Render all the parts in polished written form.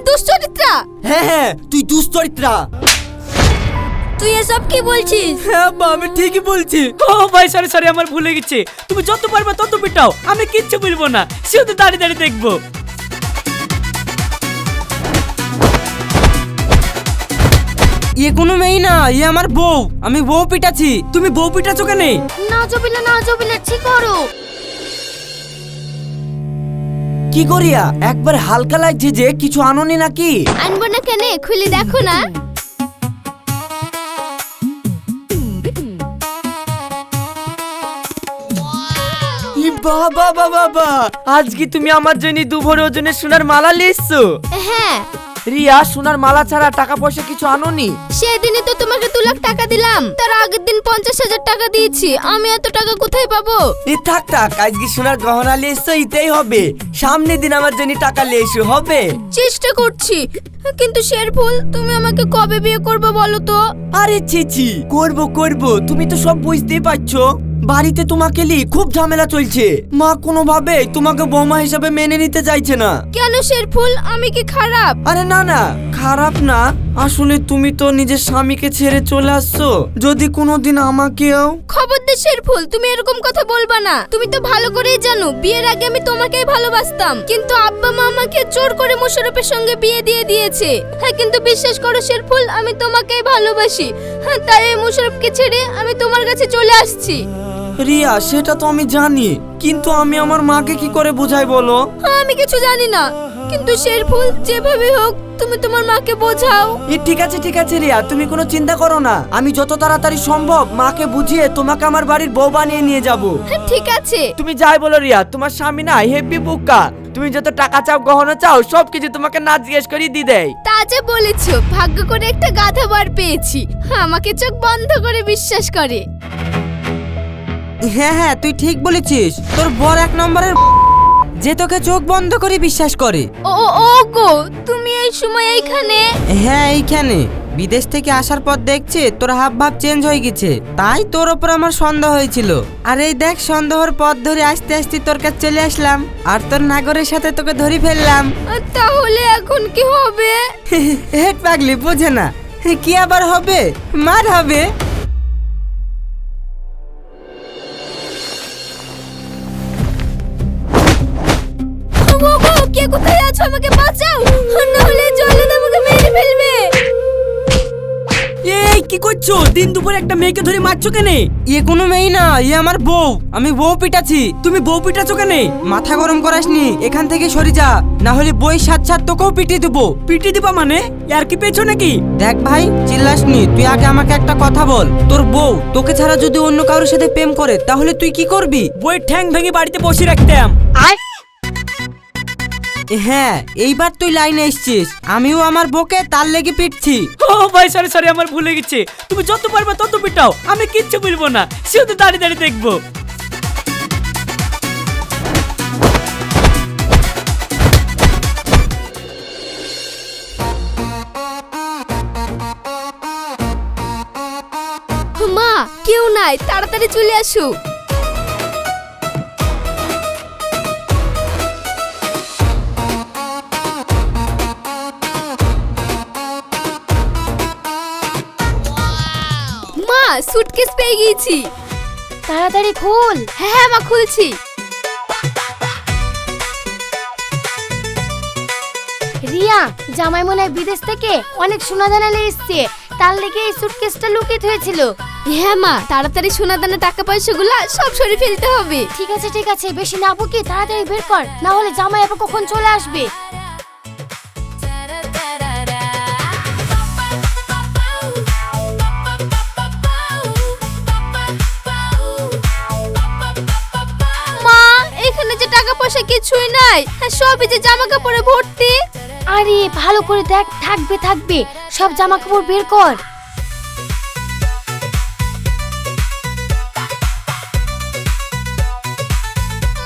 দুশ্চরিত্রা। হ্যাঁ তুই দুশ্চরিত্রা। তুই এসব কি বলছিস? হ্যাঁ মা আমি ঠিকই বলছি। ও ভাই সরি সরি, আমার ভুলে গেছে। তুমি যত পারবে তত পিটাও, আমি কিচ্ছু বলবো না, শুধু দাঁড়িয়ে দাঁড়িয়ে দেখবো। এ কোনো মেয়ে না, এ আমার বউ। আমি বউ পিটাচ্ছি। তুমি বউ পিটাচ্ছ কেন? না জবিলা ঠিক করো। কি করিয়া একবার হালকা লাগছে যে, কিছু আনোনি নাকি? আনবো না কেন, খুলে দেখো না। বাবা বাবা বাবা, আজকে তুমি আমার জন্য দুভর ওজনের সোনার মালা লিখছো? হ্যাঁ। রিয়া, সোনার মালা ছাড়া টাকা পয়সা কিছু আনোনি? সেদিনই তো তোমাকে 2 লাখ টাকা দিলাম, তার আগের দিন 50,000 টাকা দিয়েছি। আমি এত টাকা কোথায় পাবো? থাক থাক, আজকে সোনার গহনা লিখছো, এটাই হবে। সামনের দিন আমার জন্য টাকা লিখছো, হবে? চেষ্টা করছি, কিন্তু শেরফুল তুমি আমাকে কবে বিয়ে করবে বলো তো? আরে ছি, করব করব, তুমি তো সব বুঝতেই পারছো। বাড়িতে তোমাকে নিয়ে খুব ঝামেলা চলছে। মা কোনোভাবে তোমাকে বৌমা হিসাবে মেনে নিতে চাইছে না। কেন শেরফুল, আমি কি খারাপ? আরে না না, খারাপ না। আসলে তুমি তো নিজের স্বামীকে ছেড়ে চলে আসছো, যদি কোনোদিন আমাকেও। খবরদার শেরফুল, তুমি এরকম কথা বলবা না। তুমি তো ভালো করেই জানো বিয়ের আগে আমি তোমাকেই ভালোবাসতাম, কিন্তু আব্বা মা আমাকে জোর করে মোশাররফের সঙ্গে বিয়ে দিয়ে দিয়েছে। হ্যাঁ, কিন্তু বিশ্বাস করো শেরফুল, আমি তোমাকেই ভালোবাসি। হ্যাঁ, তাই এই মোশাররফকে ছেড়ে আমি তোমার কাছে চলে আসছি। রিয়া, সেটা তো আমি জানি, কিন্তু আমি আমার মাকে কি করে বোঝাই বলো? আমি কিছু জানি না, কিন্তু শেরফুল যেভাবে হোক তুমি তোমার মাকে বোঝাও। ঠিক আছে রিয়া, তুমি কোনো চিন্তা করো না। আমি যত তাড়াতাড়ি সম্ভব মাকে বুঝিয়ে তোমাকে আমার বাড়ির বউ বানিয়ে নিয়ে যাব। হ্যাঁ, ঠিক আছে। তুমি যাই বলো রিয়া, তোমার স্বামী না হেভি বুকা। তুমি যত টাকা চাও, গহনা চাও, সবকিছু তোমাকে না জিজ্ঞেস করেই দিয়ে দেয়। তা যে বলেছো, ভাগ্য করে একটা গাধা বার পেয়েছি, আমাকে চোখ বন্ধ করে বিশ্বাস করে। হ্যাঁ তুই ঠিক বলেছিস। তোর বড় 1 নম্বরের যে তোকে চোখ বন্ধ করে বিশ্বাস করে। ও গো, তুমি এই সময় এইখানে? হ্যাঁ এইখানে। বিদেশ থেকে আসার পর দেখছি তোর হাব ভাব চেঞ্জ হয়ে গেছে, তাই তোর ওপর আমার সন্দেহ হয়েছিল। আর এই দেখ, সন্দেহের পথ ধরে আস্তে আস্তে তোর কাছে চলে আসলাম, আর তোর নাগরের সাথে তোকে ধরে ফেললাম। তাহলে এখন কি হবে? হেট পাগলি, বোঝে না। কি আবার হবে? মার হবে। কে কোথায় আছো? আমাকে বাঁচাও, নাহলে জলে আমাকে মেরে ফেলবে। এই কি করছো? দিন দুপুরে একটা মেয়েকে ধরে মারছো কেন? এ কোনো মেয়ে না, এ আমার বউ। আমি বউ পিটাচ্ছি। তুমি বউ পিটাচ্ছো কেন? মাথা গরম করাসনি, এখান থেকে সরে যা, না হলে বই সাথ তোকেও পিটিয়ে দেবো। পিটি দিবা মানে? আর কি পেছো নাকি? দেখ ভাই, চিল্লাসনি। তুই আগে আমাকে একটা কথা বল, তোর বউ তোকে ছাড়া যদি অন্য কারোর সাথে প্রেম করে তাহলে তুই কি করবি? বইয়ের ঠ্যাং ভেঙে বাড়িতে বসে রাখতাম। হ্যাঁ, এইবার তুই লাইনে এসছিস। আমিও আমার বউকে তার লেগে পিটছি। ও ভাই সরি সরি, আমার ভুলে গেছে। তুমি যত পারবে তত পিটাও, আমি কিচ্ছু বলবো না, শুধু দাঁড়িয়ে দাঁড়িয়ে দেখবো। মা, কেউ নাই, তাড়াতাড়ি চলে আসো। মা, সুটকেস পেয়ে গেছি। তাড়াতাড়ি খোল। হ্যাঁ মা, খুলছি। রিয়া, জামাই মনে হয় বিদেশ থেকে অনেক সোনা দানা নিয়ে এসছে, তার লেগে এই সুটকেসটা লুকিয়ে হয়েছিল। হ্যাঁ মা, তাড়াতাড়ি সোনা দানা টাকা পয়সাগুলো সব সরিয়ে ফেলতে হবে। ঠিক আছে, বেশি না বকি, তাড়াতাড়ি বের কর, না হলে জামাই আবার কখন চলে আসবে। মা, এখানে যে টাকা পয়সা কিছুই নাই, সবই যে জামা কাপড়ে ভর্তি। আরে ভালো করে দেখ, থাকবে, সব জামা কাপড় বের কর।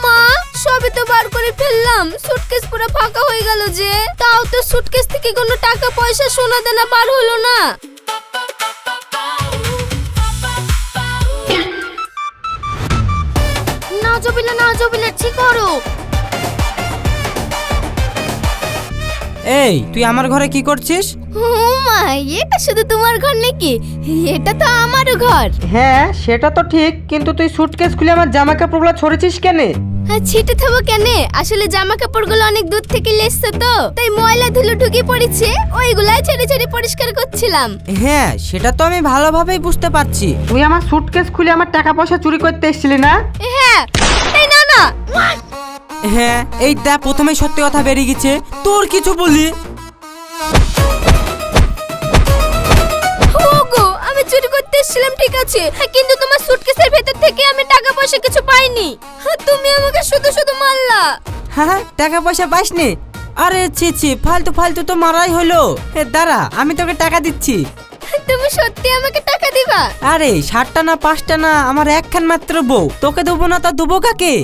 মা, সবই তো বার করে ফেললাম, সুটকেস পুরো ফাঁকা হয়ে গেল যে। তাও তো সুটকেস থেকে কোনো টাকা পয়সা সোনা দানা বার হলো না। না জবিলা ঠিক করো। এই তুই আমার ঘরে কি করছিস? ও মা, এটা শুধু তোমার ঘর নাকি? এটা তো আমারও ঘর। হ্যাঁ সেটা তো ঠিক, কিন্তু তুই সুটকেস খুলে আমার জামা কাপড়গুলো ছড়েছিস কেন? ছিটে থাকবো কেন? আসলে জামা কাপড়গুলো অনেক দূর থেকে লেসছে তো, তাই ময়লা ধুলো ঢুকে পড়েছে, ওইগুলাই ছেড়ে ছেড়ে পরিষ্কার করছিলাম। হ্যাঁ সেটা তো আমি ভালোভাবেই বুঝতে পারছি। তুই আমার সুটকেস খুলে আমার টাকা পয়সা চুরি করতে এসেছিলি না? হ্যাঁ, এই না না। হ্যাঁ এইটা প্রথমে সত্যি কথা বেরিয়ে গেছে, তোর কিছু বলি? ওগো, আমি চুরি করতে এসেছিলাম ঠিক আছে, কিন্তু তোমার সুটকেসের ভেতর থেকে আমি টাকা পয়সা কিছু পাইনি। তুমি আমাকে শুধু শুধু মারলা। হ্যাঁ টাকা পয়সা পাসনি? আরে ছি ছি, ফালতু ফালতু তো মারাই হলো। দাঁড়া আমি তোকে টাকা দিচ্ছি। তুমি সত্যি আমাকে টাকা দিবা? আরে 60টা না 5টা না, আমার একখান মাত্র বউ, তোকে দেবো না তা দেবো কাকে?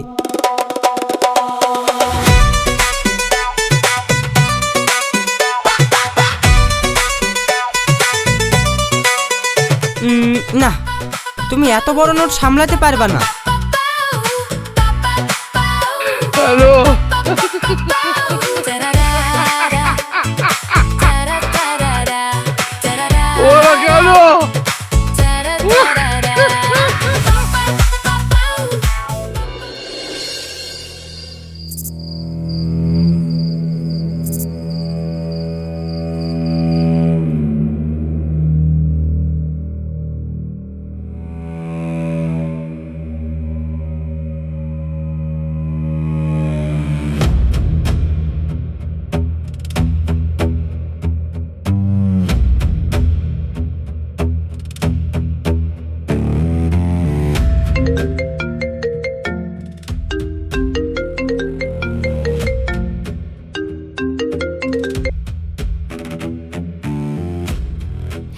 না, তুমি এত বড় নোট সামলাতে পারবা না। হ্যালো, ওরা গেল।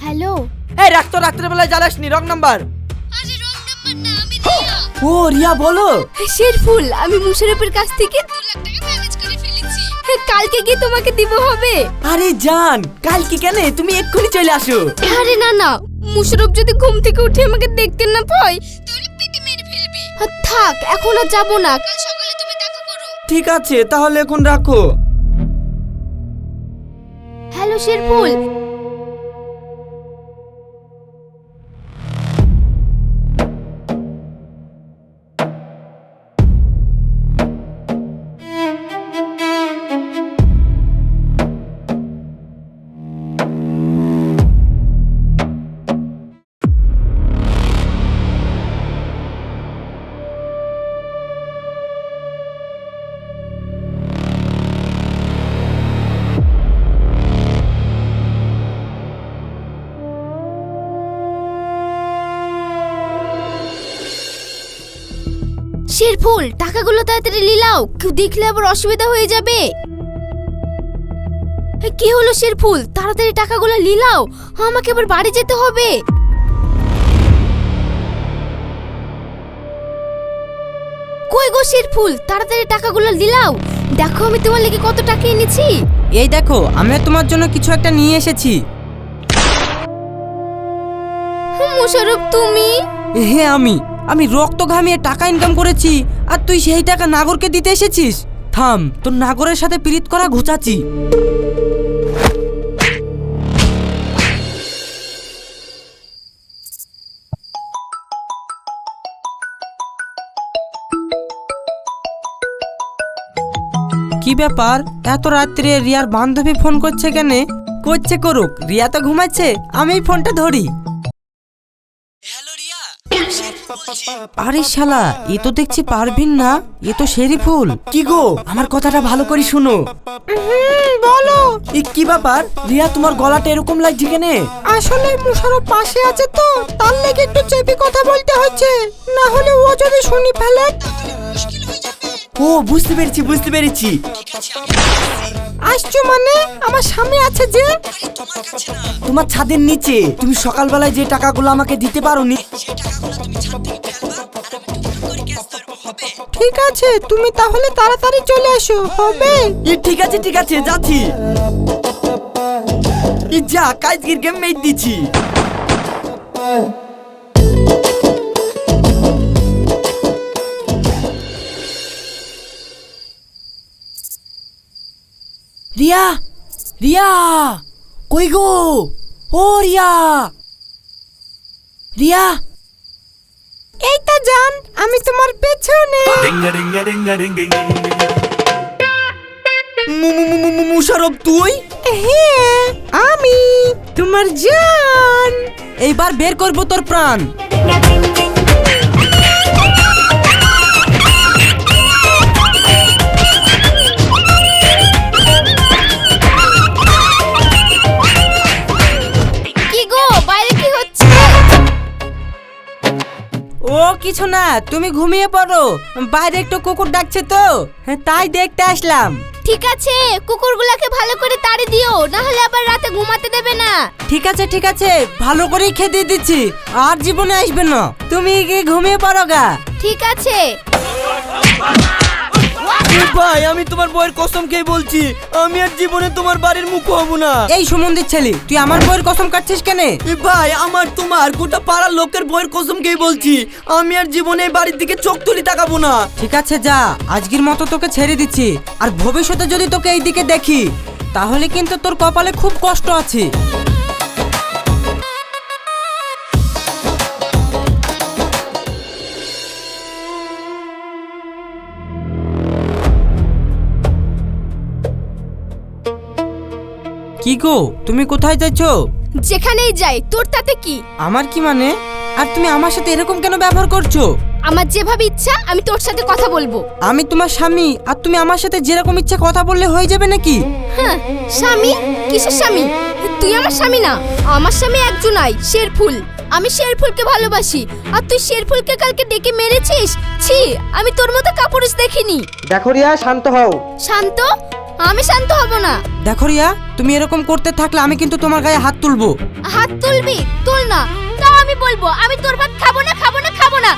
হ্যালো, এই রাখ তো, রাত্রেবেলায় জ্বালাসনি, রং নাম্বার। আরে রং নাম্বার না, আমি রিয়া। ও রিয়া বলো। শেরফুল, আমি মুশারফের কাছ থেকে 2 লাখ টাকা ম্যানেজ করে ফেলেছি। কালকে গিয়ে তোমাকে দিব হবে? আরে জান, কালকে কেন, তুমি এক্ষুনি চলে আসো। আরে না না, মুশারফ যদি ঘুম থেকে উঠে আমাকে দেখতে না পায় তাহলে পিটি মেরে ফেলবে। থাক, এখন আর যাব না, কাল সকালে তুমি দেখা করো। ঠিক আছে তাহলে এখন রাখো। হ্যালো শেরফুল। শেরফুল, টাকাগুলো তাড়াতাড়ি লিলাও, কেউ দেখলে আবার অসুবিধা হয়ে যাবে। কি হলো শেরফুল, তাড়াতাড়ি টাকাগুলো লিলাও, আমাকে আবার বাড়ি যেতে হবে। কই গো শেরফুল, তাড়াতাড়ি টাকাগুলো লিলাও, দেখো আমি তোমার লেগে কত টাকা এনেছি। এই দেখো, আমি তোমার জন্য কিছু একটা নিয়ে এসেছি। মুশারফ তুমি? হ্যাঁ আমি রক্ত ঘামিয়ে টাকা ইনকাম করেছি, আর তুই সেই টাকা নাগরকে দিতে এসেছিস? থাম, তোর নাগরের সাথে পিরিত করা ঘুচাচ্ছি। কি ব্যাপার, এত রাত্রে রিয়ার বান্ধবী ফোন করছে কেন? করছে করুক, রিয়া তো ঘুমাচ্ছে, আমিই ফোনটা ধরি। আরে শালা, এ তো দেখছি পারভিন না, এ তো শেরিফুল। কি গো, আমার কথাটা ভালো করে শুনো। বলো। কি ব্যাপার রিয়া, তোমার গলাটা এরকম লাগছে কেনে? আসলে মুশারফ পাশে আছে তো, তার লেগে একটু চেপে কথা বলতে হচ্ছে, না হলে ও যদি শুনি ফেলে ও বুঝতে পেরেছি। আসছো মানে? আমার সামনে আছে যে। তোমার ছাদের নিচে। তুমি সকালবেলায় যে টাকাগুলো আমাকে দিতে পারোনি, ঠিক আছে, তুমি তাহলে তাড়াতাড়ি চলে এসো, হবে? ঠিক আছে যাচ্ছি। যা কাজগির গেম মেট দিচ্ছি। রিয়া রিয়া কই গো? ও রিয়া, রিয়া। এই তো জান, আমি তোমার পেছনে। মুশারফ তুই? হ্যাঁ আমি তোমার জান। এইবার বের করবো তোর প্রাণ। কি গো, বাইরে কি হচ্ছে? ও কিছু না, তুমি ঘুমিয়ে পড়ো। বাইরে একটু কুকুর ডাকছে তো, তাই দেখতে আসলাম। ঠিক আছে, কুকুরগুলাকে ভালো করে তাড়ি দিও, না হলে আবার রাতে ঘুমাতে দেবে না। ঠিক আছে ঠিক আছে, ভালো করেই খেতে দিচ্ছি, আর জীবনে আসবে না। তুমি গিয়ে ঘুমিয়ে পড়ো গা। ঠিক আছে। ভাই আমি তোমার বউয়ের কসম খেয়ে বলছি, আমি আর জীবনে তোমার বাড়ির মুখ হব না। এই সুমন্দির ছেলে, তুই আমার বউয়ের কসম কাটছিস কেন? ভাই আমার তোমার গোটা পাড়ার লোকের বউয়ের কসম খেয়ে বলছি, আমি আর জীবনে এই বাড়ির দিকে চোখ তুলি তাকাবো না। ঠিক আছে যা, আজকের মতো তোকে ছেড়ে দিচ্ছি। আর ভবিষ্যতে যদি তোকে এই দিকে দেখি, তাহলে কিন্তু তোর কপালে খুব কষ্ট আছে। কি গো, তুমি কোথায় যাচ্ছ? যেখানেই যাই তোর তাতে কি? আমার কি মানে? আর তুমি আমার সাথে এরকম কেন ব্যবহার করছো? আমার যেভাবে ইচ্ছা আমি তোর সাথে কথা বলবো। আমি তোমার স্বামী, আর তুমি আমার সাথে যেরকম ইচ্ছা কথা বললে হয়ে যাবে নাকি? হ্যাঁ, স্বামী? কিসের স্বামী? তুই আমার স্বামী না, আমার স্বামী একজনই, শেরফুল। আমি শেরফুলকে ভালোবাসি, আর তুই শেরফুলকে কালকে ডেকে মেরেছিস। ছি, আমি তোর মতো কাপুরুষ দেখিনি। দেখো রিয়া, শান্ত হও। শান্ত? আমি শান্ত হব না। দেখো রিয়া, তুমি এরকম করতে থাকলে আমি কিন্তু তোমার গায়ে হাত তুলবো। হাত তুলবি? তুল না, তাও আমি বলবো আমি তোর ভাত খাবো না, খাবো না, খাবো না।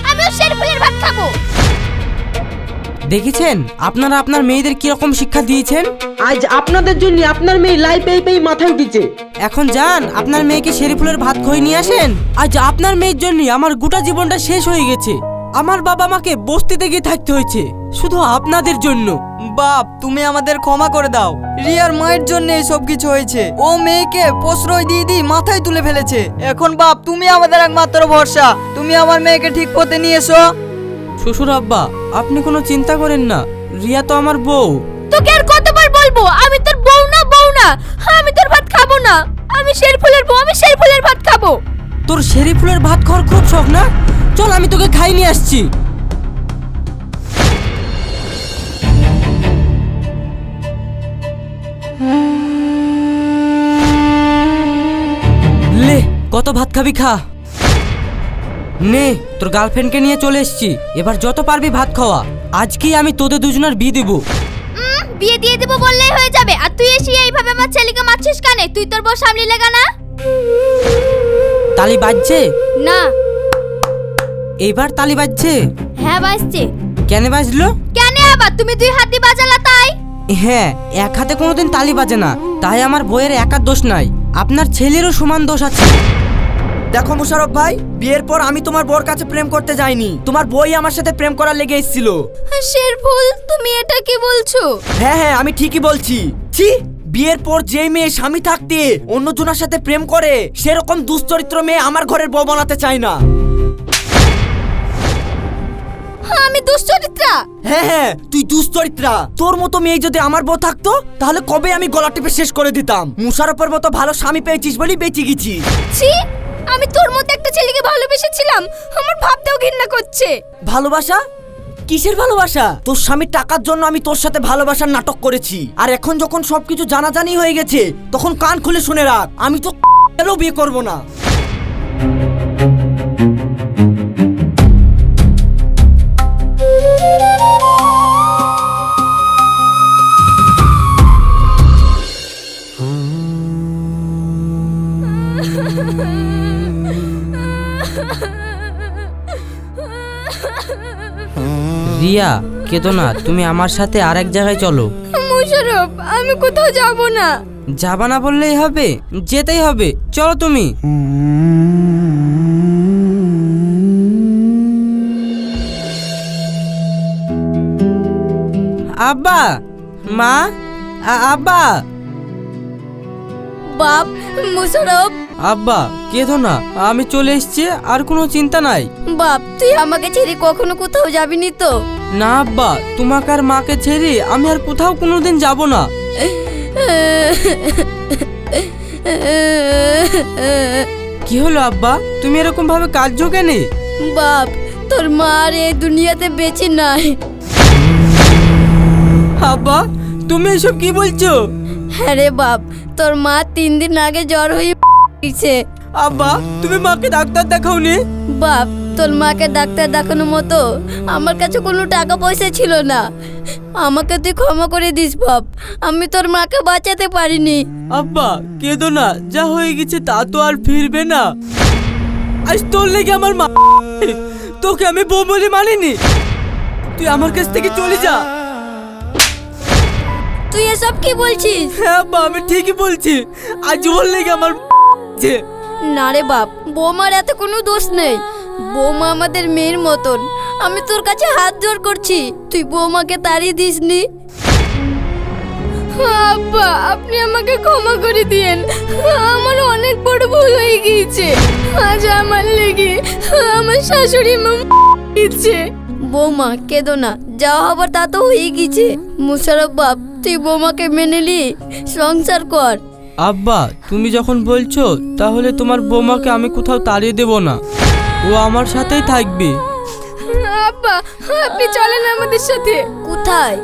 আমিও শেরফুলের ভাত খাবো। দেখেছেন আপনারা আপনার মেয়েদের কি রকম শিক্ষা দিয়েছেন? আজ আপনাদের জন্য আপনার মেয়ে লাই পেয়ে পেয়ে মাথায় উঠেছে। এখন যান, আপনার মেয়েকে শেরিফুলের ভাত খই নিয়ে আসেন। আজ আপনার মেয়ের জন্য আমার গোটা জীবনটা শেষ হয়ে গেছে। আমার বাবা মাকে বস্তিতে গিয়ে থাকতে হয়েছে শুধু আপনাদের জন্য। বাপ, তুমি আমাদের ক্ষমা করে দাও। রিয়ার মায়ের জন্য এই সব কিছু হয়েছে। ও মেয়েকে প্রশ্রয় দিয়ে দিয়ে মাথায় তুলে ফেলেছে। এখন বাপ, তুমি আমাদের একমাত্র ভরসা। তুমি আমার মেয়েকে ঠিক পথে নিয়ে এসো। শ্বশুর আব্বা, আপনি কোনো চিন্তা করেন না, রিয়া তো আমার বউ। তোকে আর কতবার বলবো আমি তোর বউ না, বউ না। আমি তোর ভাত খাবো না। আমি শেরফুলের বউ, আমি শেরফুলের ভাত খাবো। তোর শেরিফুলের ভাত খাওয়ার খুব শখ না? চল আমি তোকে খাই নিয়ে আসছি। লে, কত ভাত খাবি খা। নে, তোর গার্লফ্রেন্ডকে নিয়ে চলে এসেছি, এবার যত পারবি ভাত খাওয়া। আজকেই আমি তোদের দুজনের বিয়ে দেবো। বিয়ে দিয়ে দেবো বললেই হয়ে যাবে? আর তুই এসে এইভাবে আমার ছেলেকে মারছিস কেন? তুই তোর বউ সামলি লেগা না? তালি বাজছে? না। এইবার তালি বাজছে? হ্যাঁ বাজছে। কেন বাজলো? কেন আবার? তুমি দুই হাত দিয়ে বাজালা তাই। হ্যাঁ, এক হাতে কোনোদিন তালি বাজে না, তাই আমার বইয়ের একার দোষ নাই, আপনার ছেলেরও সমান দোষ আছে। দেখো মুশারফ ভাই, বিয়ের পর আমি তোমার বউর কাছে প্রেম করতে যাইনি, তোমার বই আমার সাথে প্রেম করার লেগে এসেছিল। শেরফুল, তুমি এটা কি বলছো? হ্যাঁ হ্যাঁ, আমি ঠিকই বলছি। ছি, বিয়ের পর যে মেয়ে স্বামী থাকতে অন্যজনের সাথে প্রেম করে, সেরকম দুশ্চরিত্র মেয়ে আমার ঘরের বউ বানাতে চাই না। আমি দুশ্চরিত্রা? হ্যাঁ হ্যাঁ, তুই দুশ্চরিত্রা। তোর মতো মেয়ে যদি আমার বউ থাকতো, তাহলে কবে আমি গলা টিপে শেষ করে দিতাম। মুশারফের মতো ভালো স্বামী পেয়েছিস বলেই বেঁচে গেছি। ছি, আমি তোর মতো একটা ছেলেকে ভালোবেসেছিলাম, আমার ভাবতেও ঘৃণা করছে। ভালোবাসা? কিসের ভালোবাসা? তোর স্বামীর টাকার জন্য আমি তোর সাথে ভালোবাসার নাটক করেছি, আর এখন যখন সবকিছু জানাজানি হয়ে গেছে, তখন কান খুলে শুনে রাখ, আমি তো বিয়ে করব না। রিয়া, কেঁদো না, তুমি আমার সাথে আরেক জায়গায় চলো। মুশারফ, আমি কোথাও যাব না। যাবা না বললেই হবে, যেতেই হবে, চলো তুমি। আব্বা, মা, আব্বা। বাপ, মুশারফ। আব্বা কেঁদো না, আমি চলে এসেছি, আর কোনো চিন্তা নাই। বাপ, তুই আমাকে ছেড়ে কখনো কোথাও যাবি নি তো? না আব্বা, তোমাকে আর মাকে ছেড়ে আমি আর কোথাও কোনোদিন যাব না। কি হলো আব্বা, তুমি এরকম ভাবে কাঁদছো কেন? বাপ, তোর মা আর এই দুনিয়াতে বেঁচে নাই। আব্বা তুমি এসব কি বলছো? হ্যাঁ রে বাপ, তোর মা 3 দিন আগে জ্বর হয়ে গেছে। আব্বা তুমি মাকে ডাক্তার দেখাওনি? বাপ, তোর মাকে ডাক্তার দেখানোর মতো আমার কাছে কোনো টাকা পয়সা ছিল না। আমাকে তুই ক্ষমা করে দিস বাপ, আমি তোর মাকে বাঁচাতে পারিনি। আব্বা কেঁদো না, যা হয়ে গেছে তা তো আর ফিরবে না। আজ তোর লেগে আমার মা, তোকে আমি বউ বলে মানিনি। তুই আমার কাছ থেকে চলে যা। তুই এসব কি বলছিস? হ্যাঁ আব্বা আমি ঠিকই বলছি, আজ ওর লেগে আমার না রে বাপ, বৌমার এত কোনো দোষ নেই। বৌমা আমাদের মেয়ের মতন। আমি তোর কাছে হাত জোর করছি, তুই বৌমাকে তাড়িয়ে দিসনি। আব্বা, আপনি আমাকে ক্ষমা করে দিয়েন, আমার অনেক বড় ভুল হয়ে গিয়েছে। আজ আমার লেগে আমার শাশুড়ি মা দিচ্ছে। বৌমা কেঁদো না, যা হবার তা তো হয়ে গিয়েছে। মুশারফ বাপ, তুই বৌমাকে মেনে নি, সংসার কর। আব্বা তুমি যখন বলছো তাহলে তোমার বৌমাকে আমি কোথাও তাড়িয়ে দেব না, ও আমার সাথেই থাকবে। আব্বা, আপনি চলেন আমাদের সাথে। কোথায়?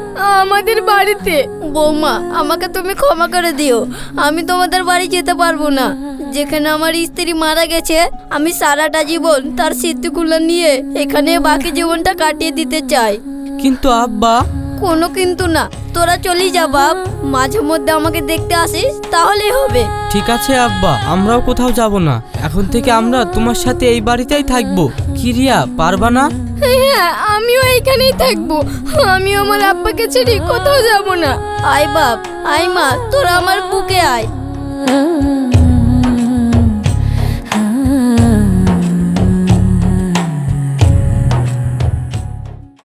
আমাদের বাড়িতে। বৌমা, আমাকে তুমি ক্ষমা করে দিও, আমি তোমাদের বাড়ি যেতে পারবো না। যেখানে আমার স্ত্রী মারা গেছে, আমি সারাটা জীবন তার স্মৃতিগুলো নিয়ে এখানে বাকি জীবনটা কাটিয়ে দিতে চাই। কিন্তু আব্বা। কোনো কিন্তু না, তোরা চলি যা বাপ, মাঝে মধ্যে আমাকে দেখতে আসিস তাহলেই হবে। ঠিক আছে আব্বা, আমরাও কোথাও যাব না, এখন থেকে আমরা তোমার সাথে এই বাড়িতেই থাকবো। কি রিয়া, পারবা না? হ্যাঁ, আমিও এইখানেই থাকবো, আমিও আমার আব্বাকে ছেড়ে কোথাও যাব না। আয় বাপ, আয় মা, তোরা আমার বুকে আয়।